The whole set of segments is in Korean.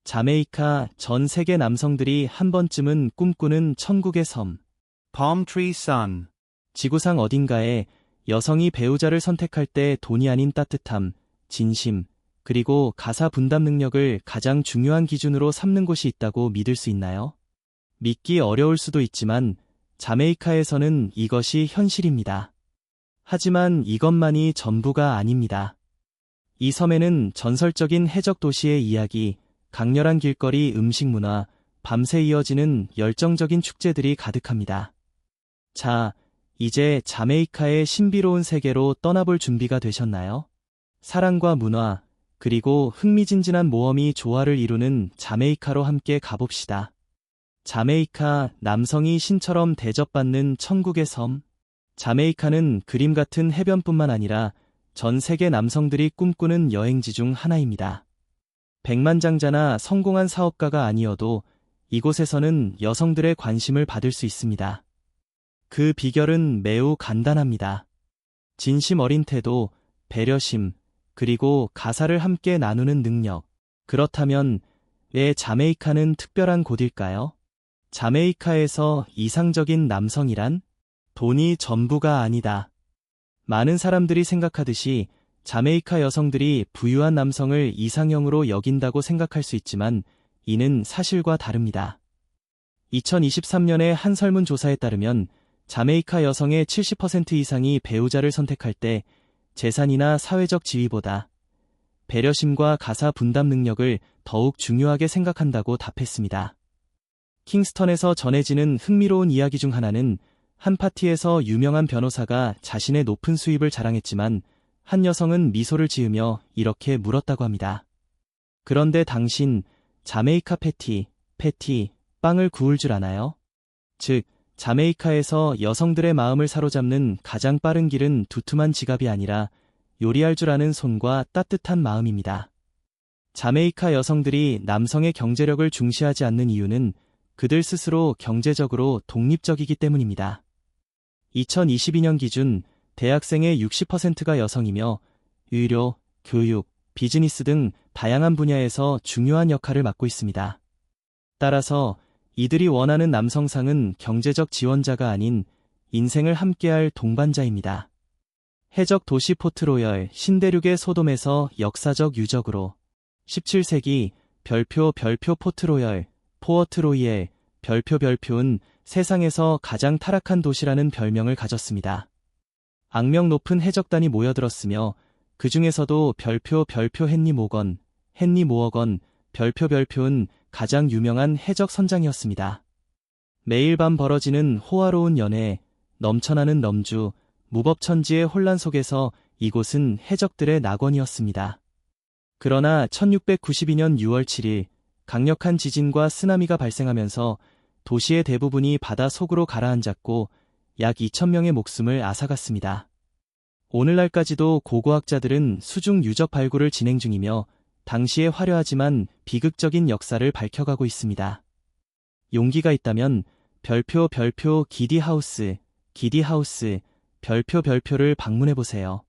자메이카 전 세계 남성들이 한 번쯤은 꿈꾸는 천국의 섬. Palm Tree Sun. 지구상 어딘가에 여성이 배우자를 선택할 때 돈이 아닌 따뜻함, 진심, 그리고 가사 분담 능력을 가장 중요한 기준으로 삼는 곳이 있다고 믿을 수 있나요? 믿기 어려울 수도 있지만 자메이카에서는 이것이 현실입니다. 하지만 이것만이 전부가 아닙니다. 이 섬에는 전설적인 해적 도시의 이야기, 강렬한 길거리 음식 문화, 밤새 이어지는 열정적인 축제들이 가득합니다. 자, 이제 자메이카의 신비로운 세계로 떠나볼 준비가 되셨나요? 사랑과 문화, 그리고 흥미진진한 모험이 조화를 이루는 자메이카로 함께 가봅시다. 자메이카, 남성이 신처럼 대접받는 천국의 섬. 자메이카는 그림 같은 해변뿐만 아니라 전 세계 남성들이 꿈꾸는 여행지 중 하나입니다. 백만장자나 성공한 사업가가 아니어도 이곳에서는 여성들의 관심을 받을 수 있습니다. 그 비결은 매우 간단합니다. 진심 어린 태도, 배려심, 그리고 가사를 함께 나누는 능력. 그렇다면 왜 자메이카는 특별한 곳일까요? 자메이카에서 이상적인 남성이란? 돈이 전부가 아니다. 많은 사람들이 생각하듯이 자메이카 여성들이 부유한 남성을 이상형으로 여긴다고 생각할 수 있지만 이는 사실과 다릅니다. 2023년의 한 설문조사에 따르면 자메이카 여성의 70% 이상이 배우자를 선택할 때 재산이나 사회적 지위보다 배려심과 가사 분담 능력을 더욱 중요하게 생각한다고 답했습니다. 킹스턴에서 전해지는 흥미로운 이야기 중 하나는 한 파티에서 유명한 변호사가 자신의 높은 수입을 자랑했지만 한 여성은 미소를 지으며 이렇게 물었다고 합니다. 그런데 당신 자메이카 패티, 빵을 구울 줄 아나요? 즉, 자메이카에서 여성들의 마음을 사로잡는 가장 빠른 길은 두툼한 지갑이 아니라 요리할 줄 아는 손과 따뜻한 마음입니다. 자메이카 여성들이 남성의 경제력을 중시하지 않는 이유는 그들 스스로 경제적으로 독립적이기 때문입니다. 2022년 기준 대학생의 60%가 여성이며 의료, 교육, 비즈니스 등 다양한 분야에서 중요한 역할을 맡고 있습니다. 따라서 이들이 원하는 남성상은 경제적 지원자가 아닌 인생을 함께할 동반자입니다. 해적 도시 포트로열, 신대륙의 소돔에서 역사적 유적으로 17세기 별표 포트로열, 포어트로이엘, 별표은 세상에서 가장 타락한 도시라는 별명을 가졌습니다. 악명 높은 해적단이 모여들었으며 그 중에서도 별표 헨리 모어건, 별표은 가장 유명한 해적 선장이었습니다. 매일 밤 벌어지는 호화로운 연애, 넘쳐나는 넘주, 무법천지의 혼란 속에서 이곳은 해적들의 낙원이었습니다. 그러나 1692년 6월 7일 강력한 지진과 쓰나미가 발생하면서 도시의 대부분이 바다 속으로 가라앉았고 약 2,000명의 목숨을 앗아갔습니다. 오늘날까지도 고고학자들은 수중 유적 발굴을 진행 중이며 당시의 화려하지만 비극적인 역사를 밝혀가고 있습니다. 용기가 있다면 별표 기디하우스, 별표를 방문해보세요.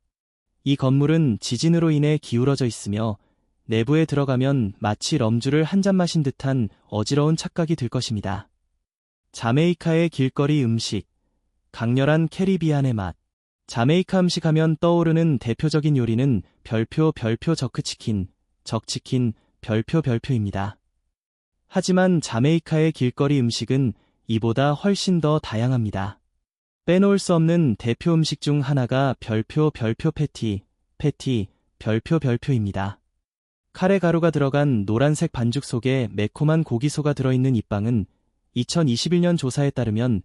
이 건물은 지진으로 인해 기울어져 있으며 내부에 들어가면 마치 럼주를 한 잔 마신 듯한 어지러운 착각이 들 것입니다. 자메이카의 길거리 음식, 강렬한 캐리비안의 맛. 자메이카 음식 하면 떠오르는 대표적인 요리는 별표 적치킨, 별표입니다. 하지만 자메이카의 길거리 음식은 이보다 훨씬 더 다양합니다. 빼놓을 수 없는 대표 음식 중 하나가 별표 패티, 별표입니다. 카레 가루가 들어간 노란색 반죽 속에 매콤한 고기소가 들어있는 이 빵은 2021년 조사에 따르면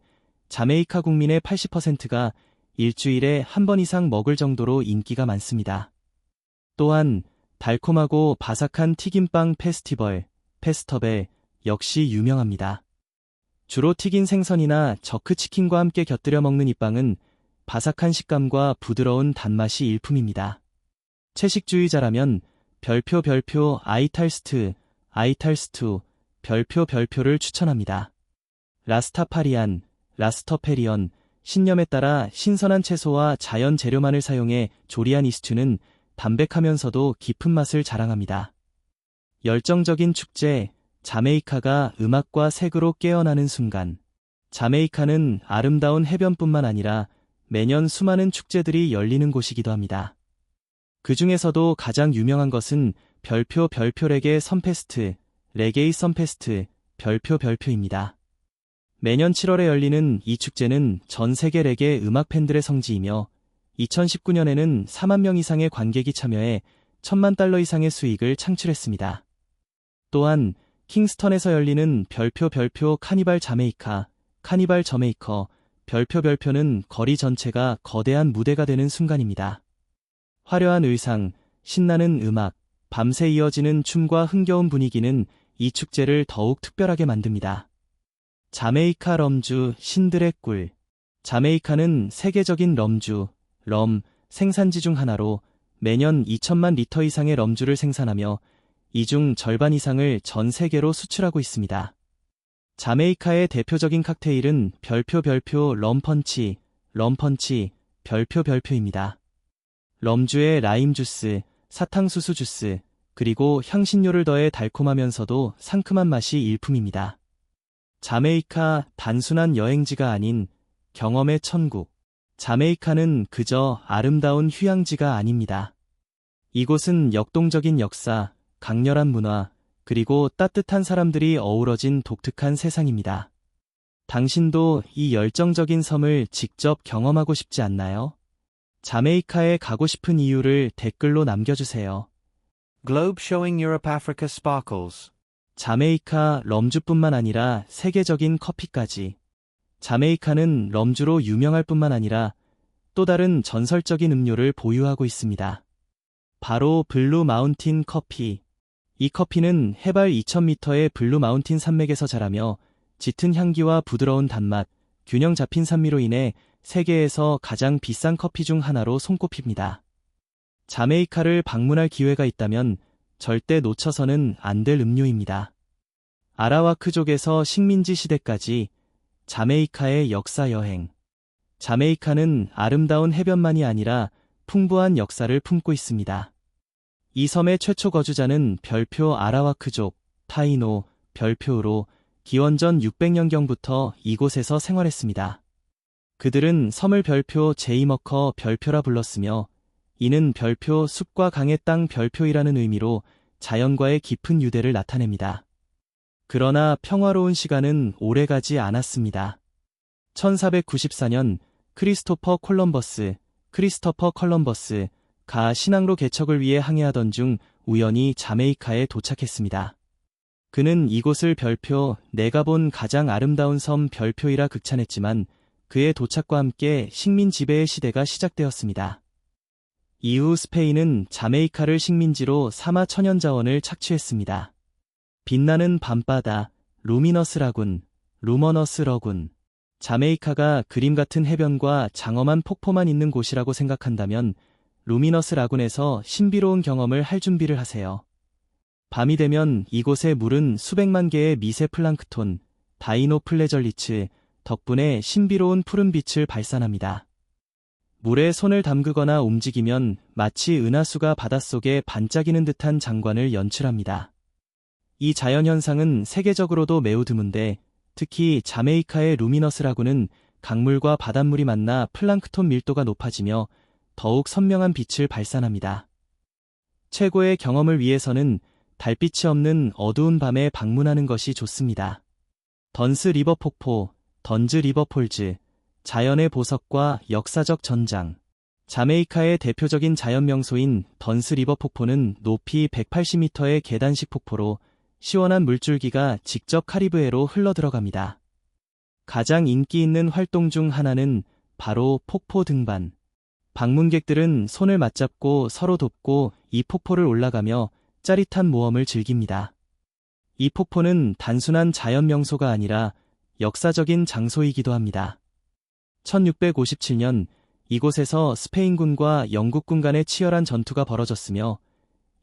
자메이카 국민의 80%가 일주일에 한 번 이상 먹을 정도로 인기가 많습니다. 또한 달콤하고 바삭한 튀김빵 페스터벨 역시 유명합니다. 주로 튀긴 생선이나 저크치킨과 함께 곁들여 먹는 이 빵은 바삭한 식감과 부드러운 단맛이 일품입니다. 채식주의자라면 별표 아이탈스투, 별표를 추천합니다. 라스터페리언, 신념에 따라 신선한 채소와 자연 재료만을 사용해 조리한 이 스튜는 담백하면서도 깊은 맛을 자랑합니다. 열정적인 축제, 자메이카가 음악과 색으로 깨어나는 순간. 자메이카는 아름다운 해변뿐만 아니라 매년 수많은 축제들이 열리는 곳이기도 합니다. 그 중에서도 가장 유명한 것은 별표 레게 선페스트, 레게이 선페스트, 별표입니다. 매년 7월에 열리는 이 축제는 전 세계 레게 음악 팬들의 성지이며 2019년에는 4만 명 이상의 관객이 참여해 $10,000 이상의 수익을 창출했습니다. 또한 킹스턴에서 열리는 별표 카니발 자메이카, 카니발 저메이커, 별표는 거리 전체가 거대한 무대가 되는 순간입니다. 화려한 의상, 신나는 음악, 밤새 이어지는 춤과 흥겨운 분위기는 이 축제를 더욱 특별하게 만듭니다. 자메이카 럼주, 신들의 꿀. 자메이카는 세계적인 럼주, 럼, 생산지 중 하나로 매년 2천만 리터 이상의 럼주를 생산하며 이 중 절반 이상을 전 세계로 수출하고 있습니다. 자메이카의 대표적인 칵테일은 별표 럼펀치, 별표입니다. 럼주에 라임 주스, 사탕수수 주스, 그리고 향신료를 더해 달콤하면서도 상큼한 맛이 일품입니다. 자메이카, 단순한 여행지가 아닌 경험의 천국. 자메이카는 그저 아름다운 휴양지가 아닙니다. 이곳은 역동적인 역사, 강렬한 문화, 그리고 따뜻한 사람들이 어우러진 독특한 세상입니다. 당신도 이 열정적인 섬을 직접 경험하고 싶지 않나요? 자메이카에 가고 싶은 이유를 댓글로 남겨주세요. Globe showing Europe Africa sparkles. 자메이카 럼주뿐만 아니라 세계적인 커피까지. 자메이카는 럼주로 유명할 뿐만 아니라 또 다른 전설적인 음료를 보유하고 있습니다. 바로 블루 마운틴 커피. 이 커피는 해발 2000m의 블루 마운틴 산맥에서 자라며 짙은 향기와 부드러운 단맛, 균형 잡힌 산미로 인해 세계에서 가장 비싼 커피 중 하나로 손꼽힙니다. 자메이카를 방문할 기회가 있다면 절대 놓쳐서는 안 될 음료입니다. 아라와크족에서 식민지 시대까지 자메이카의 역사 여행. 자메이카는 아름다운 해변만이 아니라 풍부한 역사를 품고 있습니다. 이 섬의 최초 거주자는 별표 아라와크족, 타이노, 별표로 기원전 600년경부터 이곳에서 생활했습니다. 그들은 섬을 별표 제이머커 별표라 불렀으며 이는 별표 숲과 강의 땅 별표이라는 의미로 자연과의 깊은 유대를 나타냅니다. 그러나 평화로운 시간은 오래가지 않았습니다. 1494년 크리스토퍼 콜럼버스가 신항로 개척을 위해 항해하던 중 우연히 자메이카에 도착했습니다. 그는 이곳을 별표 내가 본 가장 아름다운 섬 별표이라 극찬했지만 그의 도착과 함께 식민 지배의 시대가 시작되었습니다. 이후 스페인은 자메이카를 식민지로 삼아 천연자원을 착취했습니다. 빛나는 밤바다, 루머너스 러군. 자메이카가 그림 같은 해변과 장엄한 폭포만 있는 곳이라고 생각한다면 루미너스 라군에서 신비로운 경험을 할 준비를 하세요. 밤이 되면 이곳의 물은 수백만 개의 미세 플랑크톤, 다이노 플레절리츠 덕분에 신비로운 푸른빛을 발산합니다. 물에 손을 담그거나 움직이면 마치 은하수가 바닷속에 반짝이는 듯한 장관을 연출합니다. 이 자연현상은 세계적으로도 매우 드문데 특히 자메이카의 루미너스 라군은 강물과 바닷물이 만나 플랑크톤 밀도가 높아지며 더욱 선명한 빛을 발산합니다. 최고의 경험을 위해서는 달빛이 없는 어두운 밤에 방문하는 것이 좋습니다. 던스 리버 폭포, 던즈 리버 폴즈, 자연의 보석과 역사적 전장. 자메이카의 대표적인 자연 명소인 던스 리버 폭포는 높이 180m의 계단식 폭포로 시원한 물줄기가 직접 카리브해로 흘러들어갑니다. 가장 인기 있는 활동 중 하나는 바로 폭포 등반. 방문객들은 손을 맞잡고 서로 돕고 이 폭포를 올라가며 짜릿한 모험을 즐깁니다. 이 폭포는 단순한 자연 명소가 아니라 역사적인 장소이기도 합니다. 1657년 이곳에서 스페인군과 영국군 간의 치열한 전투가 벌어졌으며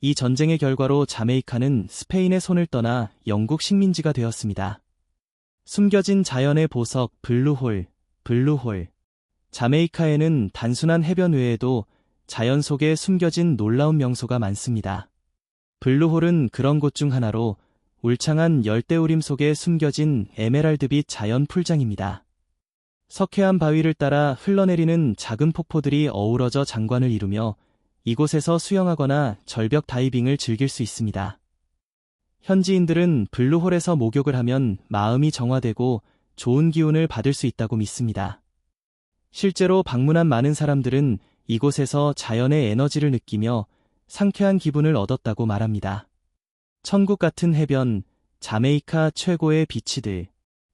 이 전쟁의 결과로 자메이카는 스페인의 손을 떠나 영국 식민지가 되었습니다. 숨겨진 자연의 보석 블루홀. 자메이카에는 단순한 해변 외에도 자연 속에 숨겨진 놀라운 명소가 많습니다. 블루홀은 그런 곳 중 하나로 울창한 열대우림 속에 숨겨진 에메랄드빛 자연 풀장입니다. 석회암 바위를 따라 흘러내리는 작은 폭포들이 어우러져 장관을 이루며 이곳에서 수영하거나 절벽 다이빙을 즐길 수 있습니다. 현지인들은 블루홀에서 목욕을 하면 마음이 정화되고 좋은 기운을 받을 수 있다고 믿습니다. 실제로 방문한 많은 사람들은 이곳에서 자연의 에너지를 느끼며 상쾌한 기분을 얻었다고 말합니다. 천국 같은 해변, 자메이카 최고의 비치들.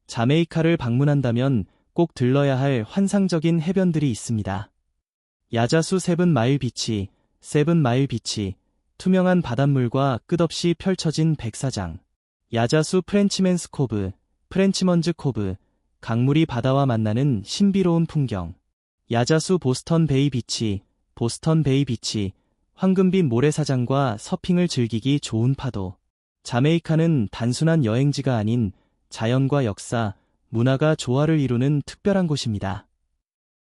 자메이카를 방문한다면 꼭 들러야 할 환상적인 해변들이 있습니다. 야자수 세븐마일 비치, 세븐마일 비치, 투명한 바닷물과 끝없이 펼쳐진 백사장. 야자수 프렌치맨스 코브, 프렌치먼즈 코브, 강물이 바다와 만나는 신비로운 풍경. 야자수 보스턴 베이 비치, 보스턴 베이 비치, 황금빛 모래사장과 서핑을 즐기기 좋은 파도. 자메이카는 단순한 여행지가 아닌 자연과 역사, 문화가 조화를 이루는 특별한 곳입니다.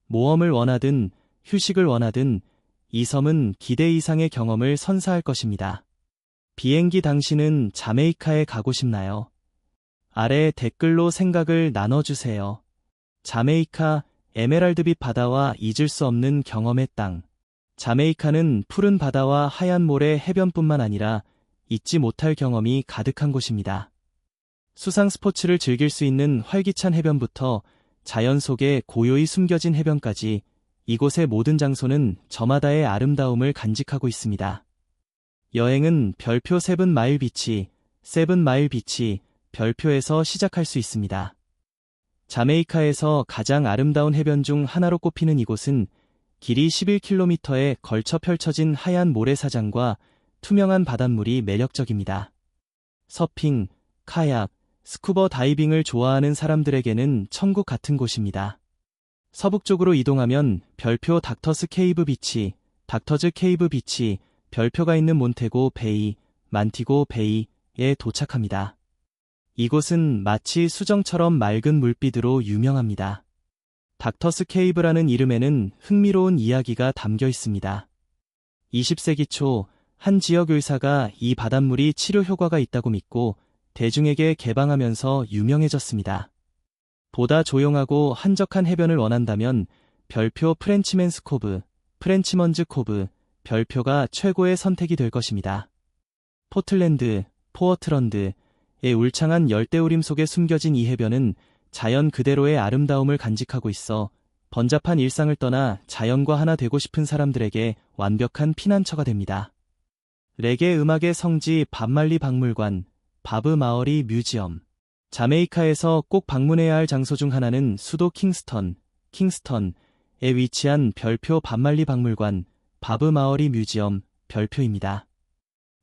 모험을 원하든 휴식을 원하든 이 섬은 기대 이상의 경험을 선사할 것입니다. 비행기 당신은 자메이카에 가고 싶나요? 아래 댓글로 생각을 나눠주세요. 자메이카, 에메랄드빛 바다와 잊을 수 없는 경험의 땅. 자메이카는 푸른 바다와 하얀 모래 해변뿐만 아니라 잊지 못할 경험이 가득한 곳입니다. 수상 스포츠를 즐길 수 있는 활기찬 해변부터 자연 속에 고요히 숨겨진 해변까지 이곳의 모든 장소는 저마다의 아름다움을 간직하고 있습니다. 여행은 별표 세븐마일 비치, 세븐마일 비치, 별표에서 시작할 수 있습니다. 자메이카에서 가장 아름다운 해변 중 하나로 꼽히는 이곳은 길이 11km에 걸쳐 펼쳐진 하얀 모래사장과 투명한 바닷물이 매력적입니다. 서핑, 카약, 스쿠버 다이빙을 좋아하는 사람들에게는 천국 같은 곳입니다. 서북쪽으로 이동하면 별표 닥터스 케이브 비치, 닥터즈 케이브 비치, 별표가 있는 몬테고 베이, 만티고 베이에 도착합니다. 이곳은 마치 수정처럼 맑은 물빛으로 유명합니다. 닥터스 케이브라는 이름에는 흥미로운 이야기가 담겨 있습니다. 20세기 초 한 지역 의사가 이 바닷물이 치료 효과가 있다고 믿고 대중에게 개방하면서 유명해졌습니다. 보다 조용하고 한적한 해변을 원한다면 별표 프렌치맨스 코브, 프렌치먼즈 코브, 별표가 최고의 선택이 될 것입니다. 포틀랜드, 포어트런드의 울창한 열대우림 속에 숨겨진 이 해변은 자연 그대로의 아름다움을 간직하고 있어 번잡한 일상을 떠나 자연과 하나 되고 싶은 사람들에게 완벽한 피난처가 됩니다. 레게 음악의 성지 밥말리 박물관, 바브 마어리 뮤지엄. 자메이카에서 꼭 방문해야 할 장소 중 하나는 수도 킹스턴에 위치한 별표 밥말리 박물관, 바브 마어리 뮤지엄, 별표입니다.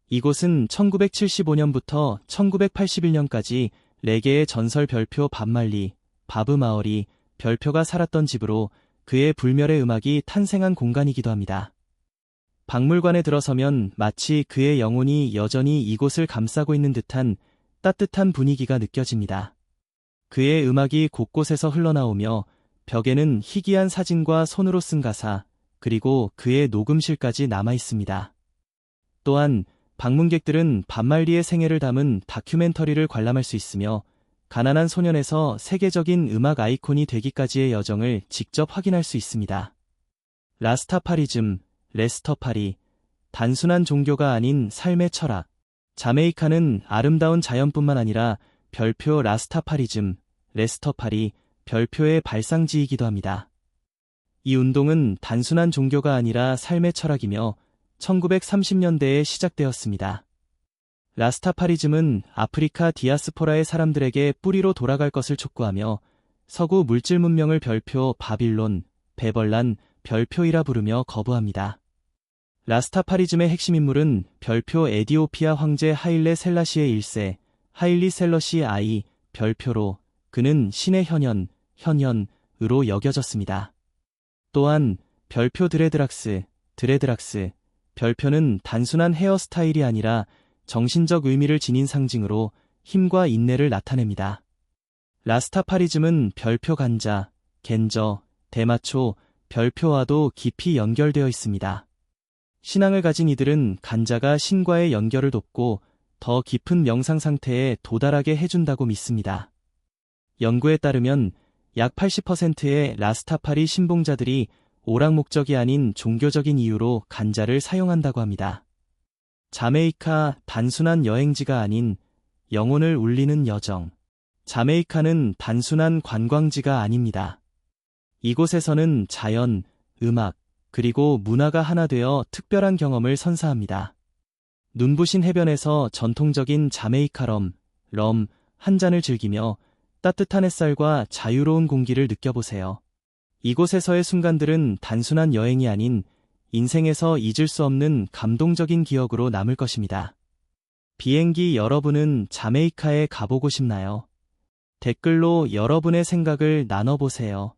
이곳은 1975년부터 1981년까지 레게의 전설 별표 밥말리, 바브 마어리, 별표가 살았던 집으로 그의 불멸의 음악이 탄생한 공간이기도 합니다. 박물관에 들어서면 마치 그의 영혼이 여전히 이곳을 감싸고 있는 듯한 따뜻한 분위기가 느껴집니다. 그의 음악이 곳곳에서 흘러나오며 벽에는 희귀한 사진과 손으로 쓴 가사, 그리고 그의 녹음실까지 남아 있습니다. 또한 방문객들은 밥말리의 생애를 담은 다큐멘터리를 관람할 수 있으며 가난한 소년에서 세계적인 음악 아이콘이 되기까지의 여정을 직접 확인할 수 있습니다. 라스타파리즘, 레스터파리, 단순한 종교가 아닌 삶의 철학. 자메이카는 아름다운 자연뿐만 아니라 별표 라스타파리즘, 레스터파리, 별표의 발상지이기도 합니다. 이 운동은 단순한 종교가 아니라 삶의 철학이며 1930년대에 시작되었습니다. 라스타파리즘은 아프리카 디아스포라의 사람들에게 뿌리로 돌아갈 것을 촉구하며 서구 물질 문명을 별표 바빌론, 베벌란, 별표이라 부르며 거부합니다. 라스타파리즘의 핵심 인물은 별표 에디오피아 황제 하일레 셀라시의 1세, 하일리 셀러시 아이, 별표로 그는 신의 현현으로 여겨졌습니다. 또한 별표 드레드락스, 별표는 단순한 헤어스타일이 아니라 정신적 의미를 지닌 상징으로 힘과 인내를 나타냅니다. 라스타파리즘은 별표 간자, 겐저, 대마초, 별표와도 깊이 연결되어 있습니다. 신앙을 가진 이들은 간자가 신과의 연결을 돕고 더 깊은 명상 상태에 도달하게 해준다고 믿습니다. 연구에 따르면 약 80%의 라스타파리 신봉자들이 오락 목적이 아닌 종교적인 이유로 간자를 사용한다고 합니다. 자메이카 단순한 여행지가 아닌 영혼을 울리는 여정. 자메이카는 단순한 관광지가 아닙니다. 이곳에서는 자연, 음악, 그리고 문화가 하나 되어 특별한 경험을 선사합니다. 눈부신 해변에서 전통적인 자메이카 럼 한 잔을 즐기며 따뜻한 햇살과 자유로운 공기를 느껴보세요. 이곳에서의 순간들은 단순한 여행이 아닌 인생에서 잊을 수 없는 감동적인 기억으로 남을 것입니다. 비행기 여러분은 자메이카에 가보고 싶나요? 댓글로 여러분의 생각을 나눠보세요.